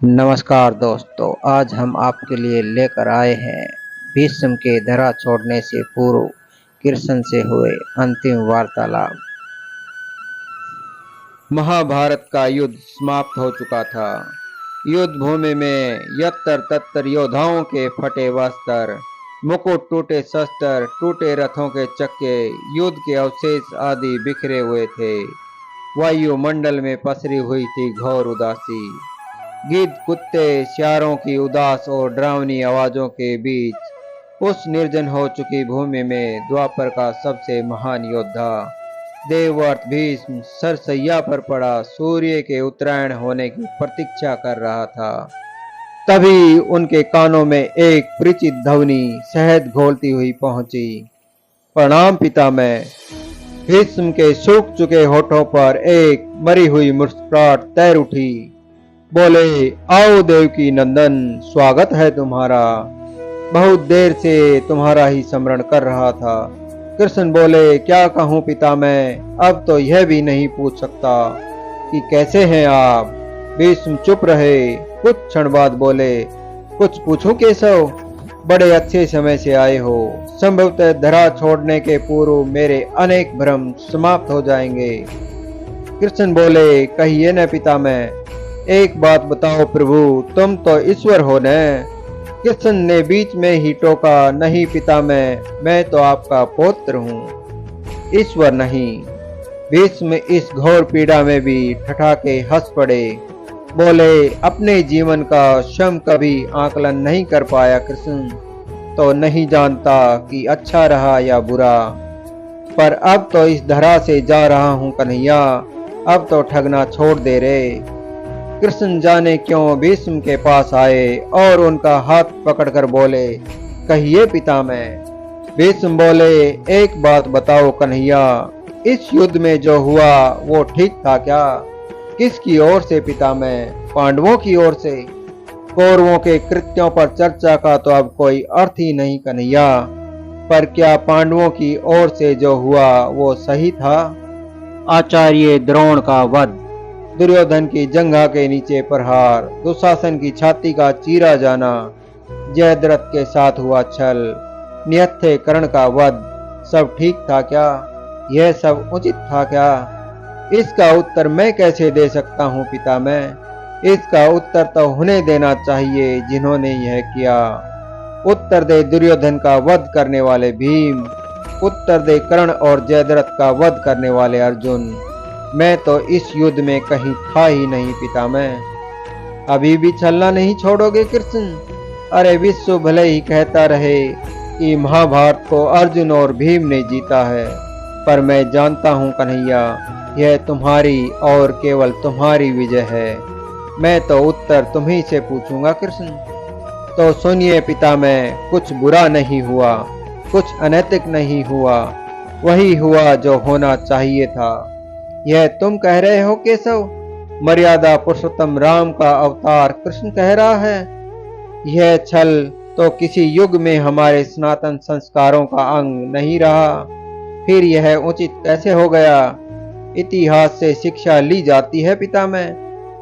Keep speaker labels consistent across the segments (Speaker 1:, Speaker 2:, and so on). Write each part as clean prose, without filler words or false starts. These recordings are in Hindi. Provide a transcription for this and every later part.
Speaker 1: नमस्कार दोस्तों, आज हम आपके लिए लेकर आए हैं भीष्म के धरा छोड़ने से पूर्व कृष्ण से हुए अंतिम वार्तालाप। महाभारत का युद्ध समाप्त हो चुका था। युद्ध भूमि में यत्तर तत्तर योद्धाओं के फटे वस्त्र, मुकुट, टूटे शस्त्र, टूटे रथों के चक्के, युद्ध के अवशेष आदि बिखरे हुए थे। वायुमंडल में पसरी हुई थी घोर उदासी। गिद्ध, कुत्ते, सियारों की उदास और डरावनी आवाजों के बीच उस निर्जन हो चुकी भूमि में द्वापर का सबसे महान योद्धा देवव्रत भीष्म सरसैया पर पड़ा सूर्य के उत्तरायण होने की प्रतीक्षा कर रहा था। तभी उनके कानों में एक परिचित ध्वनि शहद घोलती हुई पहुंची। प्रणाम पितामह। भीष्म के सूख चुके होठों पर एक मरी हुई मुस्कुराहट तैर उठी। बोले, आओ देवकी नंदन, स्वागत है तुम्हारा। बहुत देर से तुम्हारा ही स्मरण कर रहा था। कृष्ण बोले, क्या कहूँ पितामह, अब तो यह भी नहीं पूछ सकता कि कैसे हैं आप। भीष्म चुप रहे। कुछ क्षण बाद बोले, कुछ पूछूं केशव? बड़े अच्छे समय से आए हो। संभवतः धरा छोड़ने के पूर्व मेरे अनेक भ्रम समाप्त हो जाएंगे। कृष्ण बोले, कहिए न पितामह, एक बात बताओ प्रभु, तुम तो ईश्वर हो न? कृष्ण ने बीच में ही टोका, नहीं पितामह, मैं तो आपका पौत्र हूँ, ईश्वर नहीं। भीष्म इस घोर पीड़ा में भी ठठाके हंस पड़े। बोले, अपने जीवन का स्वयं कभी आकलन नहीं कर पाया कृष्ण, तो नहीं जानता कि अच्छा रहा या बुरा। पर अब तो इस धरा से जा रहा हूँ कन्हैया, अब तो ठगना छोड़ दे रे। कृष्ण जाने क्यों भीष्म के पास आए और उनका हाथ पकड़कर बोले, कहिए पितामह। भीष्म बोले, एक बात बताओ कन्हैया, इस युद्ध में जो हुआ वो ठीक था क्या? किसकी ओर से पितामह? पांडवों की ओर से? कौरवों के कृत्यों पर चर्चा का तो अब कोई अर्थ ही नहीं कन्हैया, पर क्या पांडवों की ओर से जो हुआ वो सही था? आचार्य द्रोण का वध, दुर्योधन की जंघा के नीचे प्रहार, दुशासन की छाती का चीरा जाना, जयद्रथ के साथ हुआ छल, निहत्थे कर्ण का वध, सब ठीक था क्या? यह सब उचित था क्या? इसका उत्तर मैं कैसे दे सकता हूँ पितामह? इसका उत्तर तो उन्हें देना चाहिए जिन्होंने यह किया। उत्तर दे दुर्योधन का वध करने वाले भीम, उत्तर दे कर्ण और जयद्रथ का वध करने वाले अर्जुन। मैं तो इस युद्ध में कहीं था ही नहीं पितामह। अभी भी छलना नहीं छोड़ोगे कृष्ण? अरे विश्व भले ही कहता रहे कि महाभारत को अर्जुन और भीम ने जीता है, पर मैं जानता हूँ कन्हैया, यह तुम्हारी और केवल तुम्हारी विजय है। मैं तो उत्तर तुम्ही से पूछूंगा कृष्ण। तो सुनिए पितामह, कुछ बुरा नहीं हुआ, कुछ अनैतिक नहीं हुआ, वही हुआ जो होना चाहिए था। यह तुम कह रहे हो केशव? मर्यादा पुरुषोत्तम राम का अवतार कृष्ण कह रहा है। यह छल तो किसी युग में हमारे सनातन संस्कारों का अंग नहीं रहा, फिर यह उचित कैसे हो गया? इतिहास से शिक्षा ली जाती है पितामह,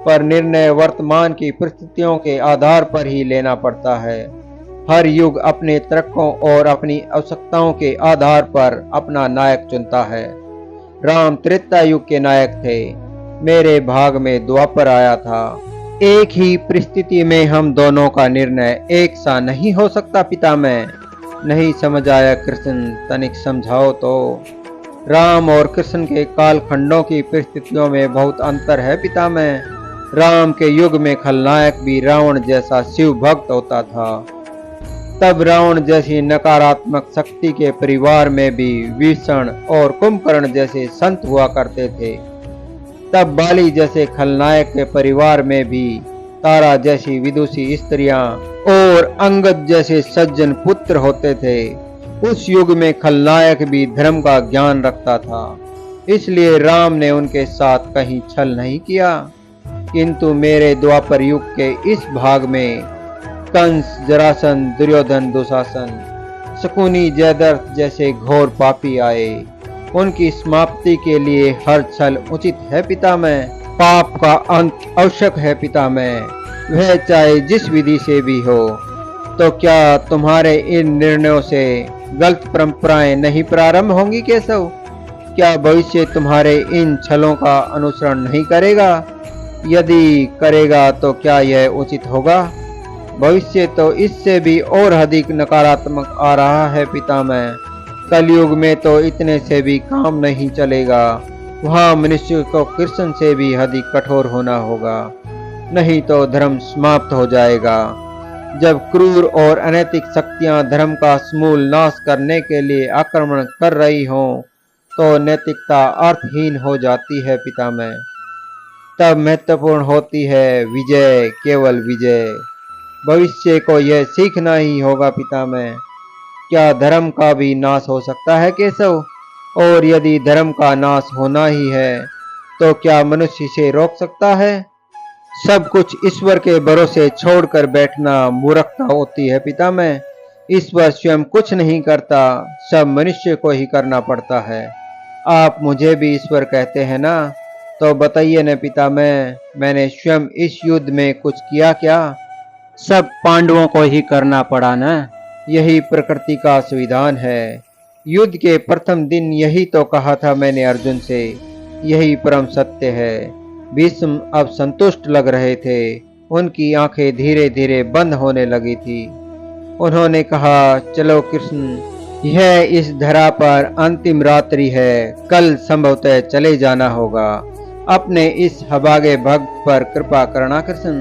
Speaker 1: पर निर्णय वर्तमान की परिस्थितियों के आधार पर ही लेना पड़ता है। हर युग अपने तर्कों और अपनी आवश्यकताओं के आधार पर अपना नायक चुनता है। राम त्रेता युग के नायक थे, मेरे भाग में द्वापर आया था। एक ही परिस्थिति में हम दोनों का निर्णय एक सा नहीं हो सकता पितामह। नहीं समझ आया कृष्ण, तनिक समझाओ तो। राम और कृष्ण के कालखंडों की परिस्थितियों में बहुत अंतर है पितामह। राम के युग में खलनायक भी रावण जैसा शिव भक्त होता था। तब रावण जैसी नकारात्मक शक्ति के परिवार में भी विषण और कुंभकर्ण जैसे संत हुआ करते थे। तब बाली जैसे खलनायक के परिवार में भी तारा जैसी विदुषी स्त्रियां और अंगद जैसे सज्जन पुत्र होते थे। उस युग में खलनायक भी धर्म का ज्ञान रखता था, इसलिए राम ने उनके साथ कहीं छल नहीं किया। किंतु मेरे द्वापर युग के इस भाग में कंस, जरासंध, दुर्योधन, दुशासन, शकुनी, जयद्रथ जैसे घोर पापी आए। उनकी समाप्ति के लिए हर छल उचित है पितामह। पाप का अंत आवश्यक है पितामह, वह चाहे जिस विधि से भी हो। तो क्या तुम्हारे इन निर्णयों से गलत परंपराएं नहीं प्रारंभ होंगी केशव? क्या भविष्य तुम्हारे इन छलों का अनुसरण नहीं करेगा? यदि करेगा तो क्या यह उचित होगा? भविष्य तो इससे भी और अधिक नकारात्मक आ रहा है पितामह। कलयुग में तो इतने से भी काम नहीं चलेगा। वहाँ मनुष्य को कृष्ण से भी अधिक कठोर होना होगा, नहीं तो धर्म समाप्त हो जाएगा। जब क्रूर और अनैतिक शक्तियां धर्म का समूल नाश करने के लिए आक्रमण कर रही हों, तो नैतिकता अर्थहीन हो जाती है पितामह। तब महत्वपूर्ण होती है विजय, केवल विजय। भविष्य को यह सीखना ही होगा पितामह। क्या धर्म का भी नाश हो सकता है केशव? और यदि धर्म का नाश होना ही है, तो क्या मनुष्य इसे रोक सकता है? सब कुछ ईश्वर के भरोसे छोड़कर बैठना मूर्खता होती है पितामह। ईश्वर स्वयं कुछ नहीं करता, सब मनुष्य को ही करना पड़ता है। आप मुझे भी ईश्वर कहते हैं ना, तो बताइए न पितामह, मैंने स्वयं इस युद्ध में कुछ किया क्या? सब पांडवों को ही करना पड़ा न। यही प्रकृति का संविधान है। युद्ध के प्रथम दिन यही तो कहा था मैंने अर्जुन से, यही परम सत्य है। भीष्म अब संतुष्ट लग रहे थे। उनकी आंखें धीरे धीरे बंद होने लगी थी। उन्होंने कहा, चलो कृष्ण, यह इस धरा पर अंतिम रात्रि है। कल संभवतः चले जाना होगा। अपने इस हभागे भक्त पर कृपा करना कृष्ण।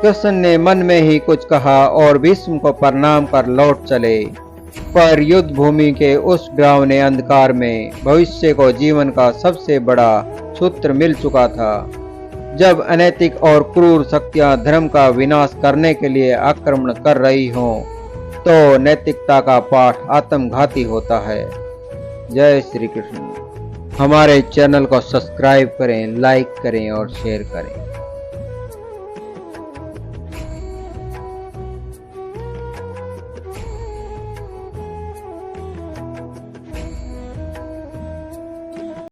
Speaker 1: कृष्ण ने मन में ही कुछ कहा और भीष्म को प्रणाम कर लौट चले। पर युद्ध भूमि के उस डरावने अंधकार में भविष्य को जीवन का सबसे बड़ा सूत्र मिल चुका था। जब अनैतिक और क्रूर शक्तियां धर्म का विनाश करने के लिए आक्रमण कर रही हों, तो नैतिकता का पाठ आत्मघाती होता है। जय श्री कृष्ण। हमारे चैनल को सब्सक्राइब करें, लाइक करें और शेयर करें।